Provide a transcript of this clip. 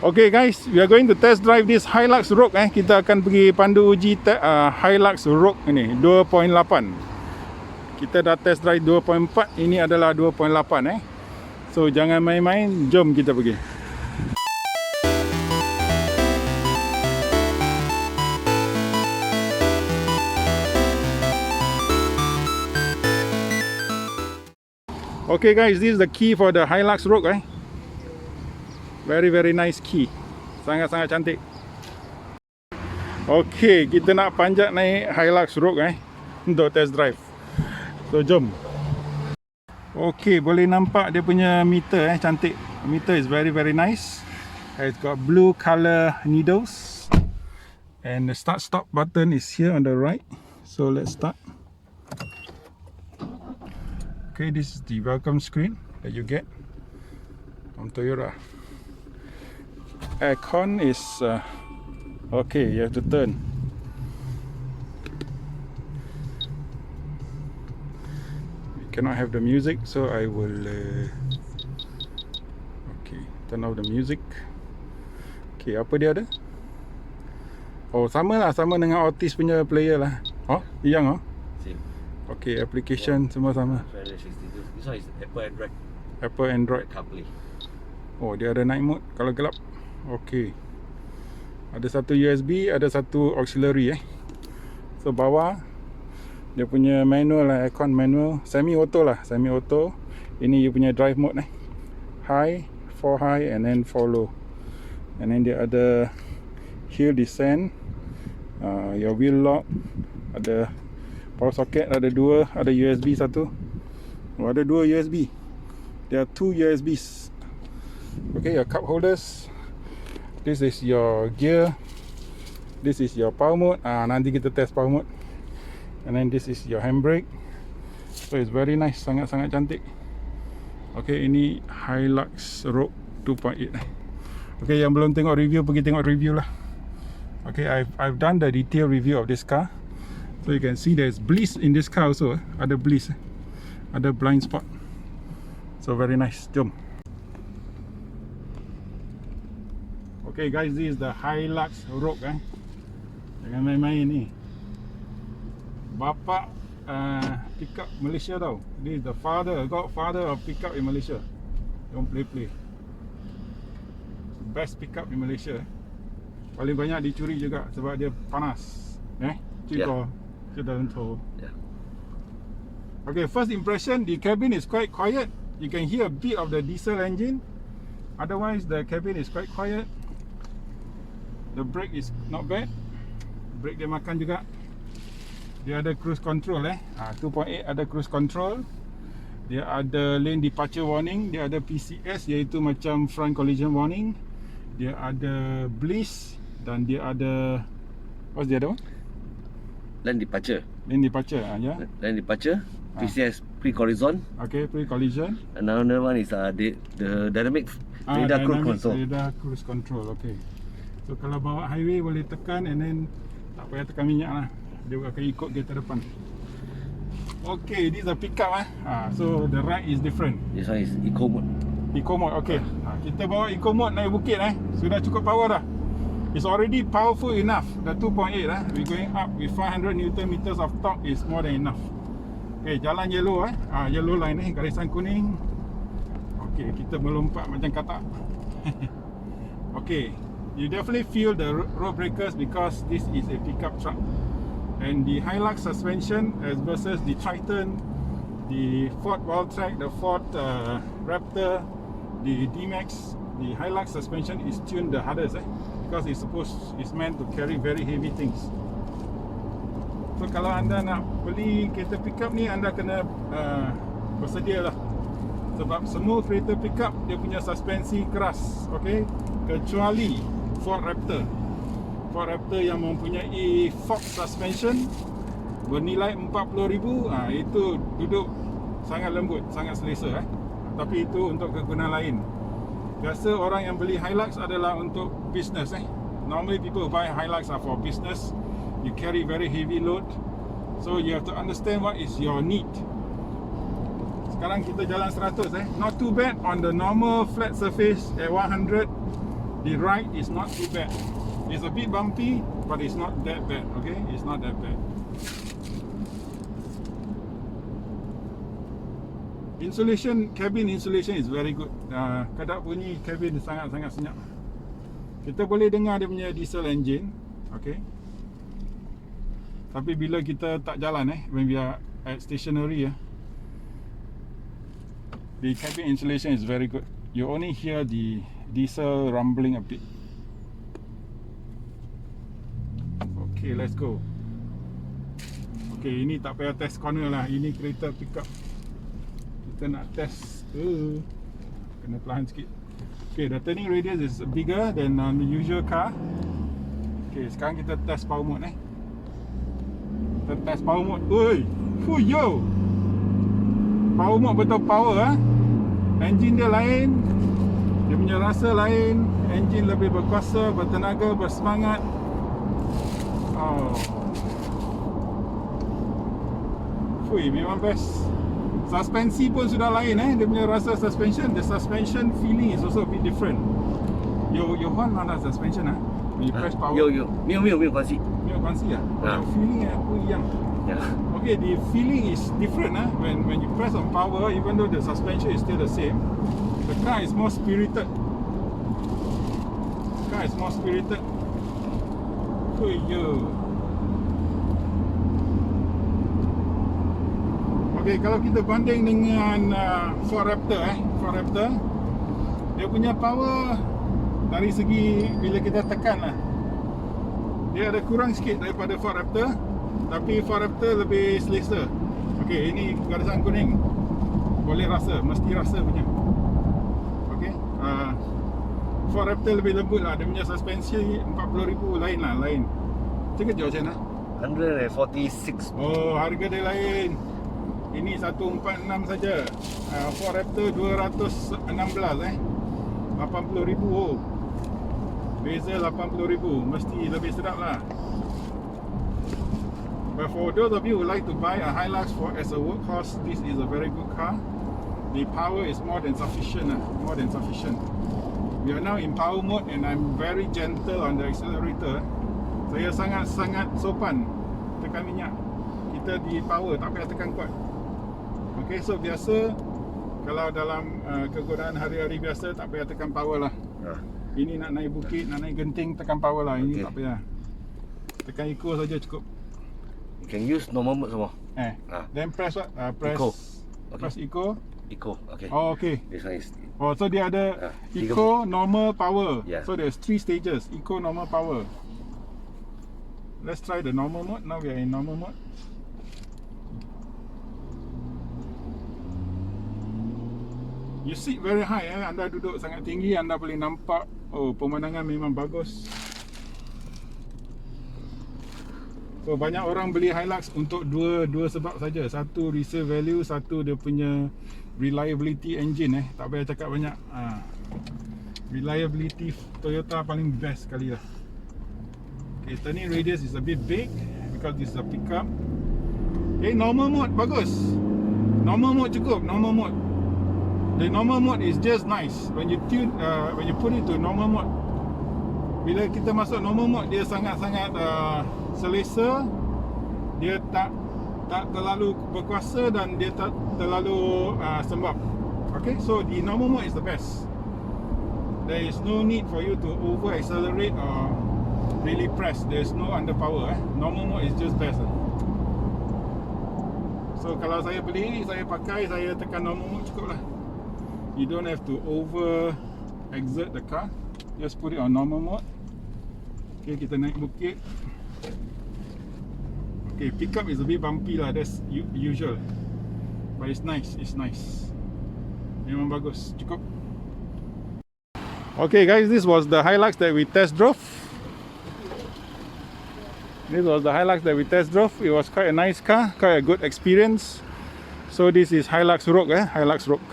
Okay guys, we are going to test drive this Hilux Rogue Kita akan pergi Pandu Uji Hilux Rogue ini 2.8. Kita dah test drive 2.4, ini adalah 2.8 So jangan main-main, jom kita pergi. Okay guys, this is the key for the Hilux Rogue Very nice key. Sangat-sangat cantik. Okay, kita nak panjat naik Hilux Rogue untuk test drive. So jom. Okay, boleh nampak dia punya meter cantik. Meter is very nice. It's got blue color needles. And the start stop button is here on the right. So let's start. Okay, this is the welcome screen that you get from Toyota. Aircon is okay, you have to turn. We cannot have the music, so I will okay, turn off the music. Okay, apa dia ada? Oh, sama lah, sama dengan Otis punya player lah. Oh, yang same. Okay, application semua sama. This one is Apple Android. Apple Android CarPlay. Oh, dia ada night mode kalau gelap. Okay. Ada satu USB, ada satu auxiliary So bawah dia punya manual lah, aircon manual, semi auto lah, semi auto. Ini you punya drive mode high, 4 high and then 4 low. And then dia ada hill descent, your wheel lock, ada power socket, ada dua, ada USB satu. Oh, ada dua USB. There are 2 USBs. Okay, your cup holders. This is your gear. This is your power mode. Nanti kita test power mode. And then this is your handbrake. So it's very nice, sangat-sangat cantik. Okay, ini Hilux Rogue 2.8. Okay, yang belum tengok review, pergi tengok review lah. Okay, I've done the detailed review of this car. So you can see there's bliss in this car also. Ada bliss, ada blind spot. So very nice. Jom. Okay guys, this is the Hilux Rogue Jangan main-main ni. Bapak pickup Malaysia tau. This is the godfather of pickup in Malaysia. Don't play. Best pickup in Malaysia. Paling banyak dicuri juga sebab dia panas. Yeah. Okay, first impression, the cabin is quite quiet. You can hear a bit of the diesel engine. Otherwise the cabin is quite quiet. The brake is not bad. Brake dia makan juga. Dia ada cruise control 2.8 ada cruise control. Dia ada lane departure warning. Dia ada PCS, iaitu macam front collision warning. Dia ada bliss. Dan dia ada, what's the other one? Lane departure. Lane departure, yeah. Lane departure. PCS pre-collision. Okay, pre-collision. Another one is the dynamic radar cruise control. Radar cruise control, okay. So kalau bawa highway boleh tekan and then tak payah tekan minyak lah. Dia akan ikut kereta depan. Okay, this is a pickup so the ride is different. This one is eco mode. Eco mode, okay. Kita bawa eco mode naik bukit sudah cukup power dah. It's already powerful enough. The 2.8 we're going up with 500 Nm of torque is more than enough. Okay, jalan yellow yellow line garisan kuning. Okay, kita melompat macam katak. Okay, you definitely feel the road breakers because this is a pickup truck. And the Hilux suspension as versus the Triton, the Ford Wildtrak, the Ford Raptor, the D-Max, the Hilux suspension is tuned the hardest because it's meant to carry very heavy things. So kalau anda nak beli kereta pickup ni, anda kena bersedia lah. Sebab semua kereta pickup dia punya suspensi keras, okay? Kecuali Ford Raptor. Ford Raptor yang mempunyai Fox suspension bernilai 40,000, itu duduk sangat lembut, sangat selesa Tapi itu untuk kegunaan lain. Biasa orang yang beli Hilux adalah untuk business Normally people buy Hilux are for business. You carry very heavy load, so you have to understand what is your need. Sekarang kita jalan 100 not too bad on the normal flat surface at 100. The ride is not too bad. It's a bit bumpy, but it's not that bad. Okay, it's not that bad. Insulation, cabin insulation is very good. Kedap bunyi cabin sangat-sangat senyap. Kita boleh dengar dia punya diesel engine. Okay. Tapi bila kita tak jalan when we are at stationary the cabin insulation is very good. You only hear the diesel rumbling a bit. Okay, let's go. Okay, ini tak payah test corner lah. Ini kereta pickup. Kita nak test. Kena perlahan sikit. Okay, the turning radius is bigger than the usual car. Okay, sekarang kita test power mode Kita test power mode. Oi, yo. Power mode betul power Engine dia lain. Dia punya rasa lain. Engine lebih berkuasa, bertenaga, bersemangat. Fui, memang best. Suspensi pun sudah lain Dia punya rasa suspension. The suspension feeling is also a bit different. You horn mana suspension When you press power. 没有关系。没有关系feeling 不一样。Okay, the feeling is different when you press on power, even though the suspension is still the same, the car is more spirited. Okay, kalau kita banding dengan Ford Raptor dia punya power dari segi bila kita tekan dia ada kurang sikit daripada Ford Raptor, tapi Ford Raptor lebih selesa. Okay, ini garisan kuning boleh rasa, mesti rasa punya. Okay, Ford Raptor lebih lembut lah. Dia punya suspensi 40,000 lain. Cakap jauh macam mana? 146. Oh, harga dia lain. Ini 146 saja. Ford Raptor 216 80,000 beza 80,000. Mesti lebih sedap lah. But for those of you who like to buy a Hilux as a workhorse, this is a very good car. The power is more than sufficient. We are now in power mode and I'm very gentle on the accelerator. Saya sangat-sangat sopan tekan minyak. Kita di power, tak payah tekan kuat. Okay, so biasa kalau dalam kegunaan hari-hari biasa tak payah tekan power lah. Ini nak naik bukit, nak naik genting, tekan power lah. Ini tak payah. Tekan eco saja cukup. You can use normal mode semua. Then press what? Press eco. Press eco. Eco, okay. Oh, okay. This one is. Oh, so dia ada eco, normal, power. Yeah. So there's 3 stages. Eco, normal, power. Let's try the normal mode. Now we are in normal mode. You sit very high Anda duduk sangat tinggi, anda boleh nampak pemandangan memang bagus. So banyak orang beli Hilux untuk dua sebab saja. Satu resale value, satu dia punya reliability engine tak payah cakap banyak. Reliability Toyota paling best sekali lah. Okay, turning radius is a bit big because this is a pickup. Okay, normal mode bagus. Normal mode cukup, normal mode. The normal mode is just nice. When you put it to normal mode, bila kita masuk normal mode, dia sangat-sangat selesa. Dia tak terlalu berkuasa dan dia tak terlalu sembab. Okay, so the normal mode is the best. There is no need for you to over accelerate or really press. There's no underpower. Normal mode is just best. So kalau saya beli, saya pakai, saya tekan normal mode cukup lah. You don't have to over exert the car. Just put it on normal mode. Okay, kita naik bukit. Okay, pickup is a bit bumpy lah. That's usual. But it's nice. Memang bagus. Cukup. Okay guys, this was the Hilux that we test drove. It was quite a nice car, quite a good experience. So this is Hilux Rogue, Hilux Rogue.